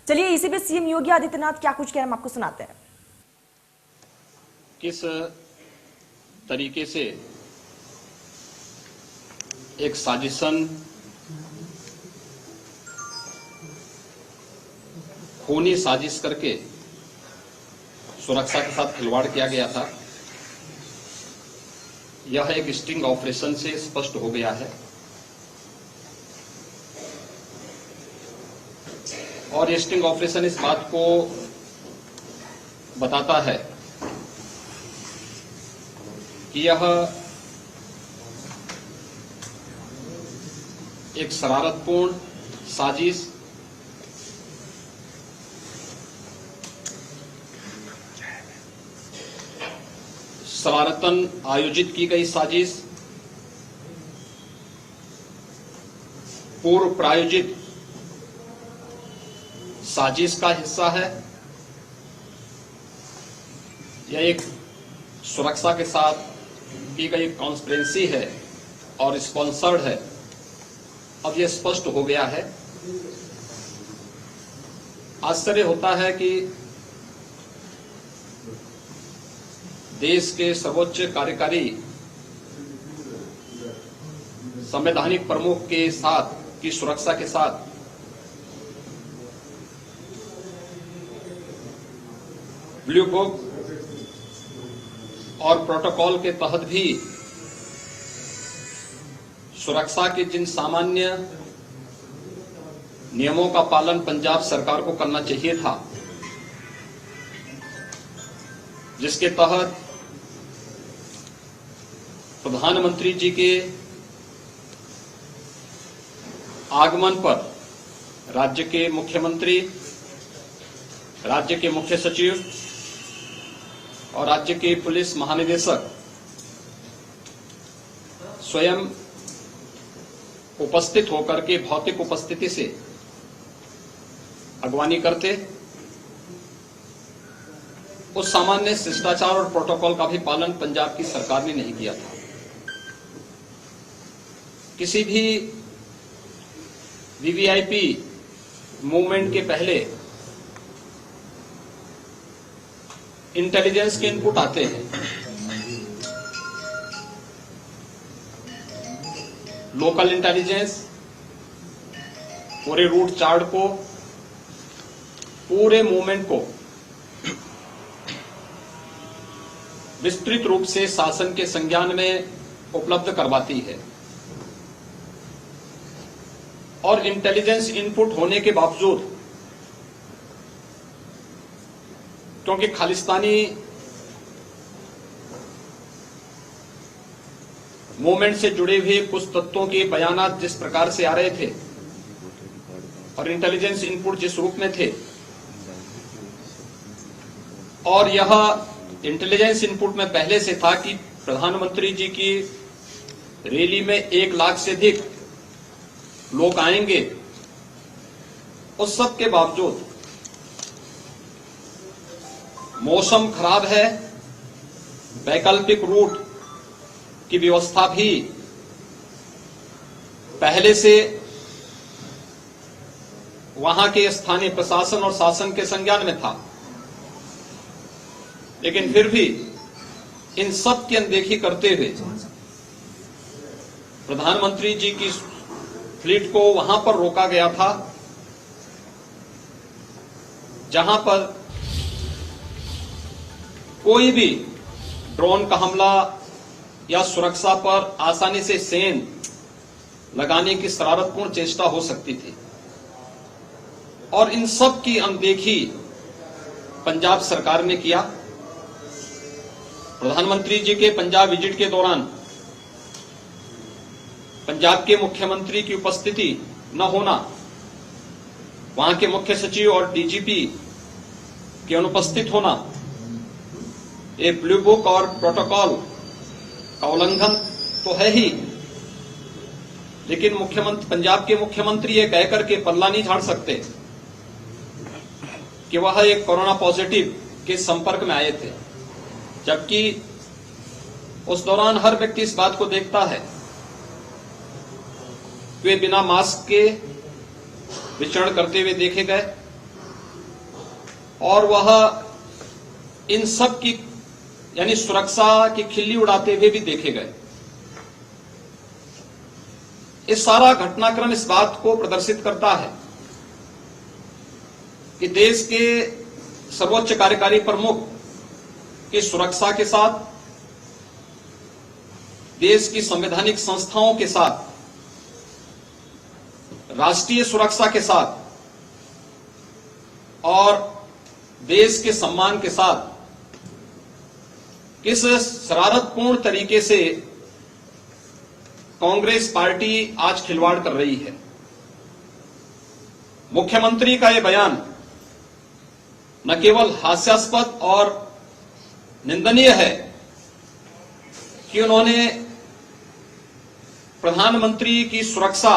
चलिए इसी पे सीएम योगी आदित्यनाथ क्या कुछ कह रहे हैं हम आपको सुनाते हैं। किस तरीके से एक साजिशन खूनी साजिश करके सुरक्षा के साथ खिलवाड़ किया गया था, यह एक स्टिंग ऑपरेशन से स्पष्ट हो गया है। और ये स्टिंग ऑपरेशन इस बात को बताता है कि यह एक शरारतपूर्ण साजिश शरारतन आयोजित की गई साजिश, पूर्व प्रायोजित साजिश का हिस्सा है। यह एक सुरक्षा के साथ की गई कॉन्स्पिरेसी है और स्पॉन्सर्ड है। अब यह स्पष्ट हो गया है। आश्चर्य होता है कि देश के सर्वोच्च कार्यकारी संवैधानिक प्रमुख के साथ की सुरक्षा के साथ ब्लू बुक और प्रोटोकॉल के तहत भी सुरक्षा के जिन सामान्य नियमों का पालन पंजाब सरकार को करना चाहिए था, जिसके तहत प्रधानमंत्री जी के आगमन पर राज्य के मुख्यमंत्री, राज्य के मुख्य सचिव और राज्य के पुलिस महानिदेशक स्वयं उपस्थित होकर के भौतिक उपस्थिति से अगवानी करते, उस सामान्य शिष्टाचार और प्रोटोकॉल का भी पालन पंजाब की सरकार ने नहीं किया था। किसी भी वीवीआईपी मूवमेंट के पहले इंटेलिजेंस के इनपुट आते हैं। लोकल इंटेलिजेंस पूरे रूट चार्ट को, पूरे मूवमेंट को विस्तृत रूप से शासन के संज्ञान में उपलब्ध करवाती है। और इंटेलिजेंस इनपुट होने के बावजूद, क्योंकि खालिस्तानी मूवमेंट से जुड़े हुए कुछ तत्वों के बयानात जिस प्रकार से आ रहे थे और इंटेलिजेंस इनपुट जिस रूप में थे, और यह इंटेलिजेंस इनपुट में पहले से था कि प्रधानमंत्री जी की रैली में 1 लाख से अधिक लोग आएंगे, उस सब के बावजूद मौसम खराब है, वैकल्पिक रूट की व्यवस्था भी पहले से वहां के स्थानीय प्रशासन और शासन के संज्ञान में था, लेकिन फिर भी इन सब की अनदेखी करते हुए प्रधानमंत्री जी की फ्लीट को वहां पर रोका गया था जहां पर कोई भी ड्रोन का हमला या सुरक्षा पर आसानी से सेंध लगाने की शरारतपूर्ण चेष्टा हो सकती थी। और इन सब की अनदेखी पंजाब सरकार ने किया। प्रधानमंत्री जी के पंजाब विजिट के दौरान पंजाब के मुख्यमंत्री की उपस्थिति न होना, वहां के मुख्य सचिव और डीजीपी के अनुपस्थित होना, ये ब्लू बुक और प्रोटोकॉल का उल्लंघन तो है ही, लेकिन मुख्यमंत्री, पंजाब के मुख्यमंत्री ये कहकर के पल्ला नहीं झाड़ सकते कि वह एक कोरोना पॉजिटिव के संपर्क में आए थे, जबकि उस दौरान हर व्यक्ति इस बात को देखता है वे बिना मास्क के विचरण करते हुए देखे गए। और वह इन सब की यानी सुरक्षा की खिल्ली उड़ाते हुए भी देखे गए। इस सारा घटनाक्रम इस बात को प्रदर्शित करता है कि देश के सर्वोच्च कार्यकारी प्रमुख की सुरक्षा के साथ, देश की संवैधानिक संस्थाओं के साथ, राष्ट्रीय सुरक्षा के साथ और देश के सम्मान के साथ किस शरारतपूर्ण तरीके से कांग्रेस पार्टी आज खिलवाड़ कर रही है। मुख्यमंत्री का यह बयान न केवल हास्यास्पद और निंदनीय है कि उन्होंने प्रधानमंत्री की सुरक्षा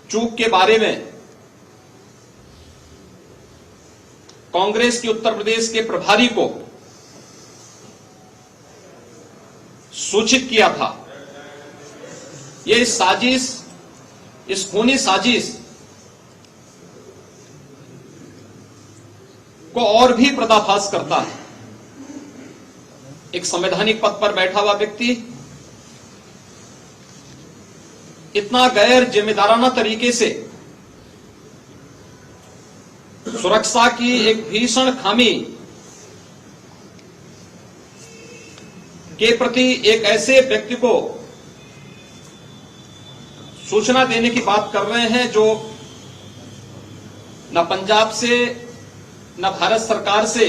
चूक के बारे में कांग्रेस के उत्तर प्रदेश के प्रभारी को सूचित किया था। यह साजिश, इस खूनी साजिश को और भी पर्दाफाश करता है। एक संवैधानिक पद पर बैठा हुआ व्यक्ति इतना गैर जिम्मेदाराना तरीके से सुरक्षा की एक भीषण खामी के प्रति एक ऐसे व्यक्ति को सूचना देने की बात कर रहे हैं जो न पंजाब से न भारत सरकार से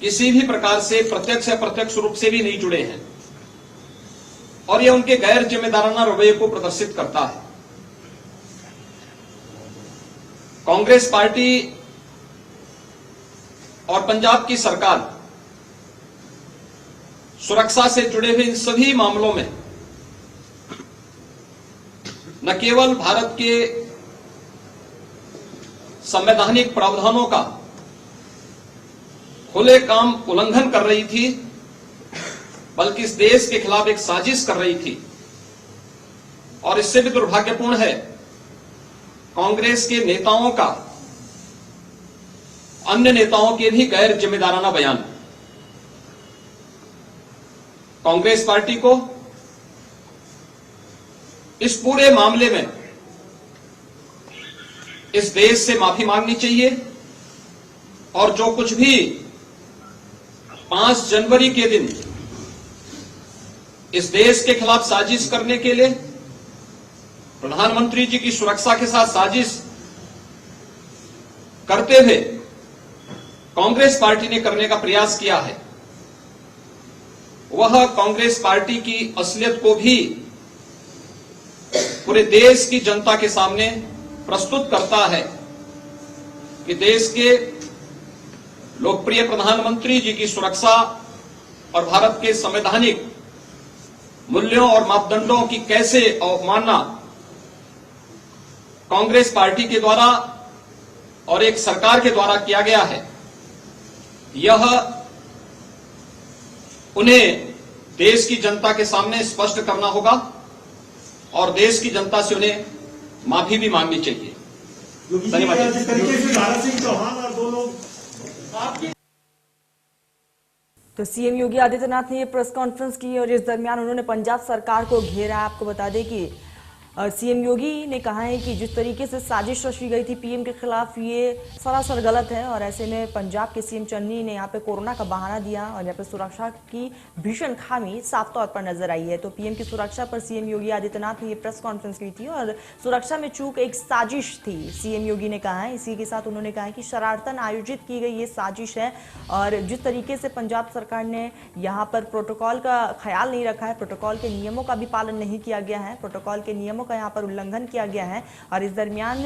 किसी भी प्रकार से प्रत्यक्ष या अप्रत्यक्ष रूप से भी नहीं जुड़े हैं, और यह उनके गैर जिम्मेदाराना रवैये को प्रदर्शित करता है। कांग्रेस पार्टी और पंजाब की सरकार सुरक्षा से जुड़े हुए इन सभी मामलों में न केवल भारत के संवैधानिक प्रावधानों का खुले काम उल्लंघन कर रही थी, बल्कि इस देश के खिलाफ एक साजिश कर रही थी। और इससे भी दुर्भाग्यपूर्ण है कांग्रेस के नेताओं का अन्य नेताओं के भी गैर जिम्मेदाराना बयान। कांग्रेस पार्टी को इस पूरे मामले में इस देश से माफी मांगनी चाहिए, और जो कुछ भी 5 जनवरी के दिन इस देश के खिलाफ साजिश करने के लिए प्रधानमंत्री जी की सुरक्षा के साथ साजिश करते हुए कांग्रेस पार्टी ने करने का प्रयास किया है, वह कांग्रेस पार्टी की असलियत को भी पूरे देश की जनता के सामने प्रस्तुत करता है कि देश के लोकप्रिय प्रधानमंत्री जी की सुरक्षा और भारत के संवैधानिक मूल्यों और मापदंडों की कैसे अवमानना कांग्रेस पार्टी के द्वारा और एक सरकार के द्वारा किया गया है। यह उन्हें देश की जनता के सामने स्पष्ट करना होगा और देश की जनता से उन्हें माफी भी मांगनी चाहिए। धन्यवाद। जिस तरीके से दारा सिंह चौहान और दो लोग तो सीएम योगी आदित्यनाथ ने ये प्रेस कॉन्फ्रेंस की और इस दरमियान उन्होंने पंजाब सरकार को घेरा। आपको बता दें कि सीएम योगी ने कहा है कि जिस तरीके से साजिश रची गई थी पीएम के खिलाफ, ये सरासर गलत है, और ऐसे में पंजाब के सीएम चन्नी ने यहाँ पे कोरोना का बहाना दिया और यहाँ पे सुरक्षा की भीषण खामी साफ तौर पर नजर आई है। तो पीएम की सुरक्षा पर सीएम योगी आदित्यनाथ ने ये प्रेस कॉन्फ्रेंस की थी और सुरक्षा में चूक एक साजिश थी, सीएम योगी ने कहा है। इसी के साथ उन्होंने कहा है कि शरारतन आयोजित की गई ये साजिश है, और जिस तरीके से पंजाब सरकार ने यहाँ पर प्रोटोकॉल का ख्याल नहीं रखा है, प्रोटोकॉल के नियमों का भी पालन नहीं किया गया है, प्रोटोकॉल के नियमों का यहाँ पर उल्लंघन किया गया है। और इस दरमियान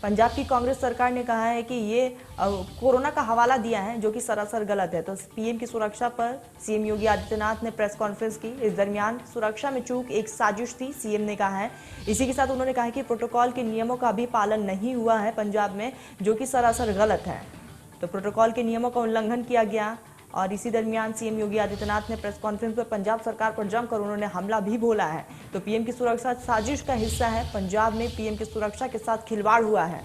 पंजाब की कांग्रेस सरकार ने कहा है कि ये कोरोना का हवाला दिया है, जो कि सरासर गलत है। तो पीएम की सुरक्षा पर सीएम योगी आदित्यनाथ ने प्रेस कॉन्फ्रेंस की। इस दरमियान सुरक्षा में चूक एक साजिश थी, सीएम ने कहा है। इसी के साथ उन्होंने कहा कि प्रोटोकॉल के नियमों का भी पालन नहीं हुआ है पंजाब में, जो कि सरासर गलत है। तो प्रोटोकॉल के नियमों का उल्लंघन किया गया। और इसी दरमियान सीएम योगी आदित्यनाथ ने प्रेस कॉन्फ्रेंस पर पंजाब सरकार पर जमकर उन्होंने हमला भी बोला है। तो पीएम की सुरक्षा साजिश का हिस्सा है, पंजाब में पीएम की सुरक्षा के साथ खिलवाड़ हुआ है।